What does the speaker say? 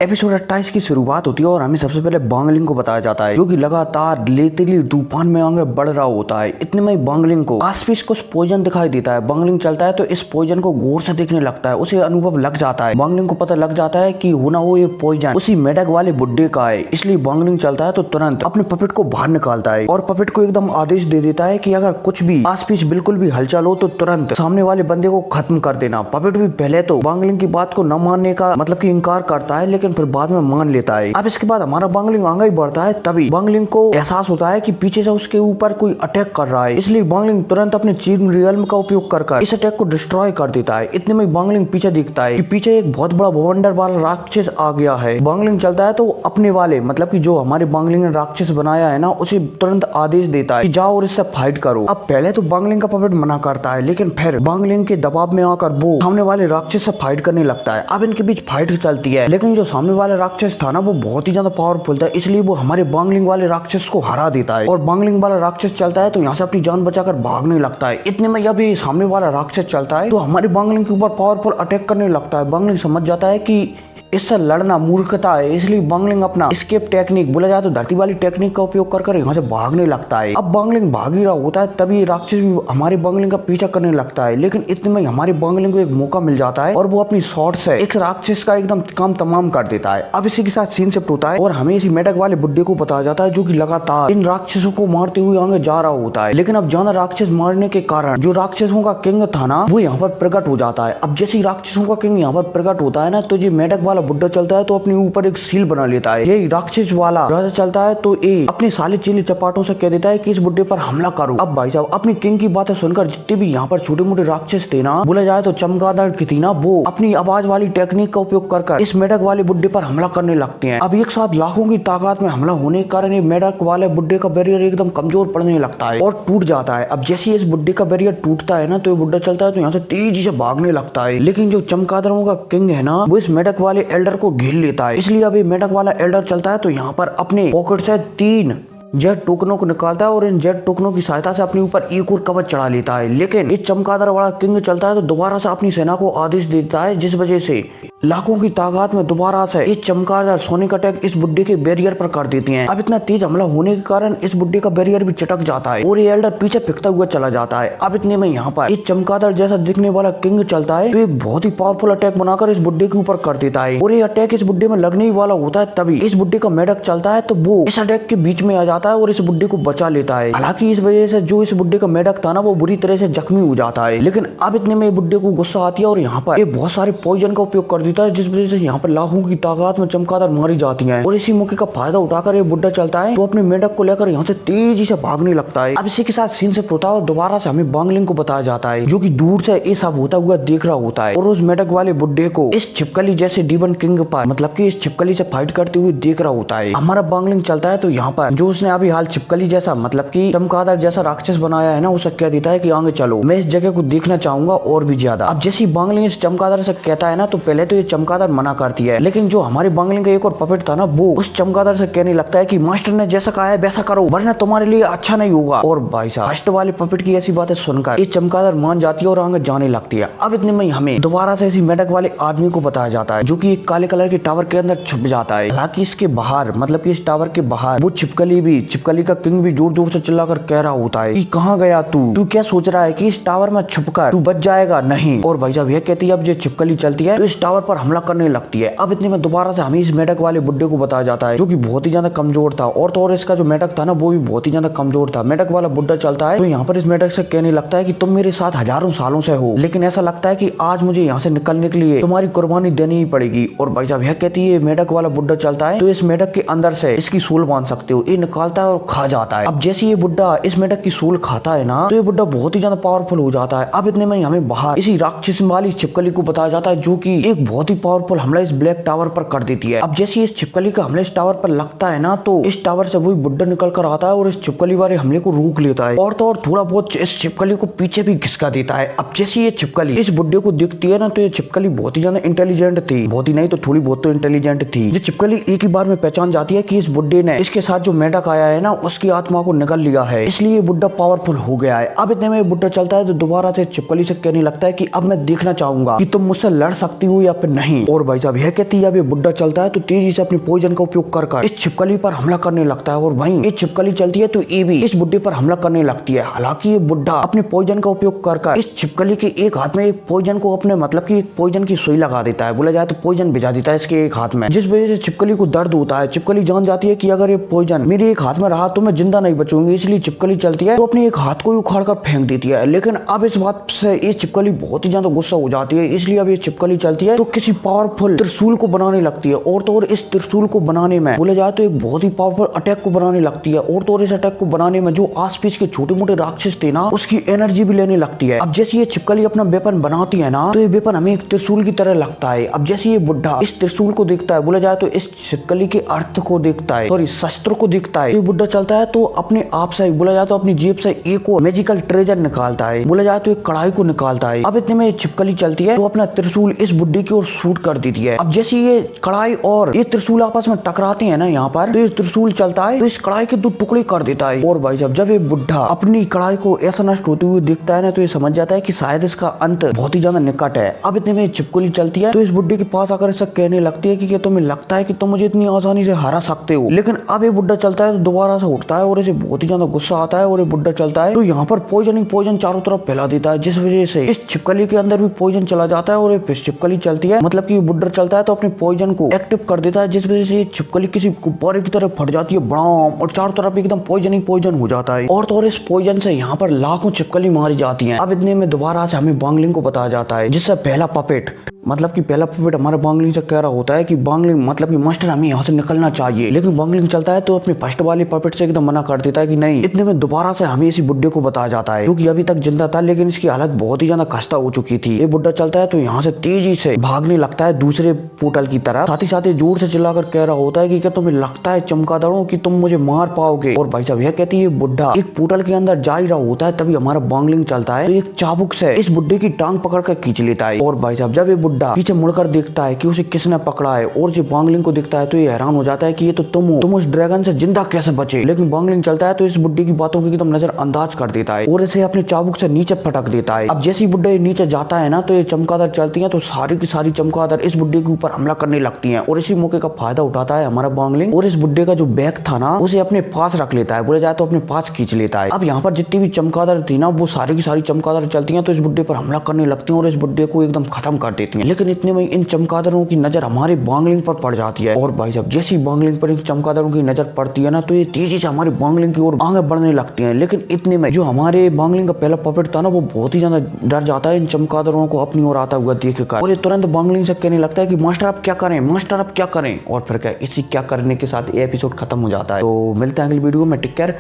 Episode 28 की शुरुआत होती है और हमें सबसे पहले बांगलिंग को बताया जाता है जो कि लगातार लेतेली तूफान में आगे बढ़ रहा होता है। इतने में बांगलिंग को आसपास कुछ पॉइजन दिखाई देता है। बांगलिंग चलता है तो इस पॉइजन को गौर से देखने लगता है। उसे अनुभव लग जाता है, बांगलिंग को पता लग जाता है कि होना वो ये पॉइजन उसी मेढक वाले बुड्ढे का है। इसलिए बांगलिंग चलता है तो तुरंत अपने पपेट को बाहर निकालता है और पपेट को एकदम आदेश दे देता है कि अगर कुछ भी आसपास बिल्कुल भी हलचल हो तो तुरंत सामने वाले बंदे को खत्म कर देना। पपेट भी पहले तो बांगलिंग की बात को न मानने का मतलब कि इनकार करता है, लेकिन फिर बाद में मान लेता है। अब इसके बाद हमारा बांगलिंग आगे ही बढ़ता है। तभी बांगलिंग को एहसास होता है कि पीछे से उसके ऊपर कोई अटैक कर रहा है। इसलिए बांगलिंग तुरंत अपने चीन रियल्म का उपयोग कर इस अटैक को डिस्ट्रॉय कर देता है। इतने में बांगलिंग पीछे दिखता है कि पीछे एक बहुत बड़ा बवंडर वाला राक्षस आ गया है। बांगलिंग चलता है तो अपने वाले मतलब कि जो हमारे बांगलिंग ने राक्षस बनाया है ना, उसे तुरंत आदेश देता है कि जाओ और इससे फाइट करो। अब पहले तो बांगलिंग का पपेट मना करता है, लेकिन फिर बांगलिंग के दबाव में आकर वो सामने वाले राक्षस से फाइट करने लगता है। अब इनके बीच फाइट चलती है, लेकिन जो सामने वाला राक्षस था ना वो बहुत ही ज्यादा पावरफुल था, इसलिए वो हमारे बांगलिंग वाले राक्षस को हरा देता है। और बांगलिंग वाला राक्षस चलता है तो यहाँ से अपनी जान बचाकर भागने लगता है। इतने में जब ये सामने वाला राक्षस चलता है तो हमारे बांगलिंग के ऊपर पावरफुल अटैक करने लगता है। बांगलिंग समझ जाता है कि इससे लड़ना मूर्खता है, इसलिए बांगलिंग अपना एस्केप टेक्निक बोला जाए तो धरती वाली टेक्निक का उपयोग कर यहाँ से भागने लगता है। अब बांगलिंग भाग ही रहा होता है, तभी राक्षस भी हमारे बांगलिंग का पीछा करने लगता है। लेकिन इतने में हमारे बांगलिंग को एक मौका मिल जाता है और वो अपनी शॉट से एक राक्षस का एकदम काम तमाम कर देता है। अब इसी के साथ सीन शिफ्ट होता है और हमें इसी मेढक वाले बुड्ढे को बताया जाता है जो कि लगातार इन राक्षसों को मारते हुए आगे जा रहा होता है। लेकिन अब ज्यादा राक्षस मारने के कारण जो राक्षसों का किंग था ना, वो यहाँ पर प्रकट हो जाता है। अब जैसे ही राक्षसों का किंग यहाँ पर प्रकट होता है ना, तो ये मेढक वाला बुड्ढा चलता है तो अपने ऊपर एक सील बना लेता है। ये राक्षस वाला राजा चलता है तो ये अपने साले चीले चपाटों से कह देता है कि इस बुड्ढे पर हमला करो। अब भाई साहब अपनी किंग की बातें सुनकर जितने भी यहाँ पर छोटे मोटे राक्षस थे ना, बोला जाए तो चमगादड़ की थी ना, वो अपनी आवाज वाली टेक्निक का उपयोग कर इस मेढक वाले बुड्ढे पर हमला करने लगते हैं। अब एक साथ लाखों की ताकत में हमला होने के कारण ये मेढक वाले बुड्ढे का बैरियर एकदम कमजोर पड़ने लगता है और टूट जाता है। अब जैसे इस बुड्ढे का बैरियर टूटता है ना, तो ये बुड्ढा चलता है तो यहाँ से तेजी से भागने लगता है। लेकिन जो चमगादड़ों का किंग है ना, वो इस मेढक वाले एल्डर को घेर लेता है। इसलिए अभी मेढक वाला एल्डर चलता है तो यहाँ पर अपने पॉकेट से 3 जेट टोकनों को निकालता है और इन जेट टोकनों की सहायता से अपने ऊपर एक और कवच चढ़ा लेता है। लेकिन इस चमगादड़ वाला किंग चलता है तो दोबारा से अपनी सेना को आदेश देता है, जिस वजह से लाखों की ताकत में दोबारा से इस चमगादड़ सोनिक अटैक इस बुड्ढे के बैरियर पर कर देती हैं। अब इतना तेज हमला होने के कारण इस बुड्ढे का बैरियर भी चटक जाता है और ये एल्डर पीछे फेंकता हुआ चला जाता है। अब इतने में यहाँ पर इस चमगादड़ जैसा दिखने वाला किंग चलता है तो एक बहुत ही पावरफुल अटैक बनाकर इस बुड्ढे के ऊपर कर देता है और ये अटैक इस बुड्ढे में लगने ही वाला होता है। तभी इस बुड्ढे का मेढक चलता है तो वो इस अटैक के बीच में आ जाता है और इस बुड्ढे को बचा लेता है। हालांकि इस वजह से जो इस बुड्ढे का मेढक था ना, वो बुरी तरह से जख्मी हो जाता है। लेकिन अब इतने में बुड्ढे को गुस्सा आती है और यहाँ पर ये बहुत सारे पॉइजन का उपयोग कर देता है, जिस वजह से यहाँ पर लाखों की ताकत में चमगादड़ मारी जाती हैं। और इसी मौके का फायदा उठाकर ये बुड्ढा चलता है तो अपने मेढक को लेकर यहाँ से तेजी से भागने लगता है। अब इसी के साथ सीन से होता है दोबारा से हमें बांगलिंग को बताया जाता है जो कि दूर से ये सब होता हुआ देख रहा होता है और उस मेढक वाले बुड्ढे को इस छिपकली जैसे डीमन किंग पर मतलब कि इस छिपकली से फाइट करते हुए देख रहा होता है। हमारा बांगलिंग चलता है तो यहाँ पर जो उसने अभी हाल छिपकली जैसा मतलब कि चमगादड़ जैसा राक्षस बनाया है ना, उसे कह देता है कि आगे चलो, मैं इस जगह को देखना चाहूंगा और भी ज्यादा। अब जैसे बांगलिंग इस चमगादड़ से कहता है ना, तो पहले तो ये चमगादड़ मना करती है, लेकिन जो हमारे बांगलिंग का एक और पपेट था ना, वो उस चमगादड़ से कहने लगता है कि मास्टर ने जैसा कहा है वैसा करो, वरना तुम्हारे लिए अच्छा नहीं होगा। और भाई साहब फर्स्ट वाले पपेट की ऐसी बातें सुनकर ये चमगादड़ मान जाती है और आगे जाने लगती है। अब इतने में हमें दोबारा से इसी मेढक वाले आदमी को बताया जाता है जो कि एक काले कलर के टावर के अंदर छुप जाता है। हालांकि इसके बाहर मतलब कि इस टावर के बाहर वो छिपकली का किंग भी जोर जोर से चिल्लाकर कह रहा होता है कि कहाँ गया तू क्या सोच रहा है कि इस टावर में छुपकर तू बच जाएगा? नहीं। और भाई साहब यह कहती है अब जो छिपकली चलती है तो इस टावर पर हमला करने लगती है। अब इतने में दोबारा से हमें इस मेढक वाले बुड्ढे को बताया जाता है जो कि बहुत ही ज्यादा कमजोर था और तो और इसका जो मेढक था ना, वो भी बहुत ही ज्यादा कमजोर था। मेढक वाला बुड्ढा चलता है तो यहाँ पर इस मेढक से कहने लगता है कि तुम मेरे साथ हजारों सालों से हो, लेकिन ऐसा लगता है कि आज मुझे यहाँ से निकलने के लिए तुम्हारी कुर्बानी देनी ही पड़ेगी। और भाई साहब यह कहती है मेढक वाला बुड्ढा चलता है तो इस मेढक के अंदर से इसकी सूल बांध सकते हो। ये निकालता है और खा जाता है। अब जैसे ये बुड्ढा इस मेढक की सूल खाता है ना, तो ये बुड्ढा बहुत ही ज्यादा पावरफुल हो जाता है। अब इतने में हमें बाहर इसी राक्षस वाली छिपकली को बताया जाता है जो कि एक बहुत ही पावरफुल हमला इस ब्लैक टावर पर कर देती है। अब जैसे इस छिपकली का हमला इस टावर पर लगता है ना, तो इस टावर से वही बुड्ढा निकल कर आता है और इस छिपकली वाले हमले को रोक लेता है और तो और थोड़ा बहुत इस छिपकली को पीछे भी घिसका देता है। अब जैसे ये छिपकली इस बुड्ढे को दिखती है ना, तो ये छिपकली बहुत ही ज्यादा इंटेलिजेंट थी, बहुत ही नहीं तो थोड़ी बहुत तो इंटेलिजेंट थी। ये छिपकली एक ही बार में पहचान जाती है कि इस बुड्ढे ने इसके साथ जो मेढक आया है ना, उसकी आत्मा को निकल लिया है, इसलिए ये बुड्ढा पावरफुल हो गया है। अब इतने में बुड्ढा चलता है तो दोबारा से छिपकली से कहने लगता है कि अब मैं देखना चाहूंगा कि तुम मुझसे लड़ सकती हो या फिर नहीं। और भाई साहब यह कहती है अब ये बुड्ढा चलता है तो तेजी से अपने पॉइजन का उपयोग कर इस छिपकली पर हमला करने लगता है। और वहीं ये छिपकली चलती है तो ये भी इस बुड्ढे पर हमला करने लगती है। हालांकि ये बुड्ढा अपने पॉइजन का उपयोग कर इस छिपकली के एक हाथ में एक पॉइजन को अपने मतलब की एक पॉइजन की सुई लगा देता है, बोला जाए तो पॉइजन भिजा देता है इसके एक हाथ में, जिस वजह से छिपकली को दर्द होता है। छिपकली जान जाती है कि अगर ये पॉइजन मेरे एक हाथ में रहा तो मैं जिंदा नहीं बचूंगी, इसलिए छिपकली चलती है तो अपने एक हाथ को उखाड़ कर फेंक देती है। लेकिन अब इस बात से ये छिपकली बहुत ही ज्यादा गुस्सा हो जाती है, इसलिए अब ये छिपकली चलती है तो किसी पावरफुल त्रिशूल को बनाने लगती है। और तो और इस त्रिशूल को बनाने में बोला जाए तो एक बहुत ही पावरफुल अटैक को बनाने लगती है। और तो और इस अटैक को बनाने में जो आसपास के छोटे मोटे राक्षस थे ना उसकी एनर्जी भी लेने लगती है। अब जैसे ये छिपकली अपना वेपन बनाती है ना तो ये वेपन हमें एक त्रिशूल की तरह लगता है। अब जैसे ये बुड्ढा इस त्रिशूल को देखता है, बोला जाए तो इस छिपकली के अर्थ को देखता है, सॉरी शस्त्र को देखता है, ये बुड्ढा चलता है तो अपने आप से बोला जाए तो अपनी जेब से एक और मैजिकल ट्रेजर निकालता है, बोला जाए तो एक कढ़ाई को निकालता है। अब इतने में छिपकली चलती है तो अपना त्रिशूल इस बुड्ढे की ओर शूट कर देती है। अब जैसे ये कढ़ाई और ये त्रिशूल आपस में टकराते हैं ना यहाँ पर, तो ये त्रिशूल चलता है तो इस कढ़ाई के 2 टुकड़े कर देता है। और भाई साहब जब ये बुड्ढा अपनी कढ़ाई को ऐसा नष्ट होते हुए देखता है ना तो ये समझ जाता है कि शायद इसका अंत बहुत ही ज्यादा निकट है। अब इतने में छिपकली चलती है तो इस बुड्ढे के पास आकर ऐसा कहने लगती है कि क्या तुम्हें लगता है कि तुम मुझे इतनी आसानी से हरा सकते हो। लेकिन अब ये बुड्ढा चलता है तो दोबारा से उठता है और इसे बहुत ही ज्यादा गुस्सा आता है। और ये बुड्ढा चलता है तो यहाँ पर पॉइजन ही पॉइजन चारों तरफ फैला देता है, जिस वजह से इस छिपकली के अंदर भी पॉइजन चला जाता है। और ये छिपकली चलती है मतलब कि बुड्ढा चलता है तो अपने पॉइजन को एक्टिव कर देता है, जिस वजह से छिपकली किसी गुब्बारे की तरह फट जाती है बड़ाम, और चारों तरफ एकदम पॉइजन ही पॉइजन हो जाता है। और तो और इस पॉइजन से यहाँ पर लाखों छिपकली मारी जाती हैं। अब इतने में दोबारा से हमें बांगलिंग को बताया जाता है, जिससे पहला पपेट मतलब कि पहला पपेट हमारे बांगलिंग से कह रहा होता है कि बांगलिंग मतलब कि मास्टर हमें यहाँ से निकलना चाहिए। लेकिन बांगलिंग चलता है तो अपने फर्स्ट वाले पपेट से एकदम मना कर देता है कि नहीं। इतने में दोबारा से हमें इसी बुड्ढे को बताया जाता है जो कि अभी तक जिंदा था, लेकिन इसकी हालत बहुत ही ज्यादा खस्ता हो चुकी थी। ये बुड्ढा चलता है तो यहाँ से तेजी से भागने लगता है दूसरे पोर्टल की तरफ, साथ ही साथ जोर से चिल्लाकर कह रहा होता है कि क्या तुम्हें लगता है चमगादड़ों कि तुम मुझे मार पाओगे। और भाई साहब यह कहती है बुड्ढा एक पोर्टल के अंदर जा ही रहा होता है, तभी हमारा बांगलिंग चलता है तो एक चाबुक से इस बुड्ढे की टांग पकड़ कर खींच लेता है। और भाई साहब जब ये बुड्ढा पीछे मुड़कर देखता है कि उसे किसने पकड़ा है और जो बांगलिंग को देखता है तो ये हैरान हो जाता है कि ये तो तुम उस ड्रैगन से जिंदा कैसे बचे। लेकिन बांगलिंग चलता है तो इस बुड्ढे की बातों को एकदम नजरअंदाज कर देता है और इसे अपने चाबुक से नीचे पटक देता है। अब जैसे ही बुड्ढा नीचे जाता है ना तो ये चमगादड़ चलती है तो सारी की सारी चमगादड़ इस बुड्ढे के ऊपर हमला करने लगती है। और इसी मौके का फायदा उठाता है हमारा बांगलिंग और इस बुड्ढे का जो बैग था ना उसे अपने पास रख लेता है, बोले जाए तो अपने पास खींच लेता है। अब यहाँ पर जितनी भी चमगादड़ थी ना वो सारी की सारी चमगादड़ चलती है तो इस बुड्ढे पर हमला करने लगती है और इस बुड्ढे को एकदम खत्म कर देती है। लेकिन इतने में इन चमगादड़ों की नजर हमारे बांगलिंग पर पड़ जाती है। और भाई साहब जैसी बांगलिंग पर इन चमगादड़ों की नजर पड़ती है ना तो ये तेजी से हमारी बांगलिंग की ओर आगे बढ़ने लगती हैं। लेकिन इतने में जो हमारे बांगलिंग का पहला पपेट था ना वो बहुत ही ज्यादा डर जाता है इन चमगादड़ों को अपनी ओर आता हुआ देखकर और ये तुरंत बांगलिंग से कहने लगता है कि मास्टर आप क्या करें, मास्टर आप क्या करें। और फिर क्या इसी क्या करने के साथ ये एपिसोड खत्म हो जाता है। तो मिलते हैं अगली वीडियो में, टेक केयर।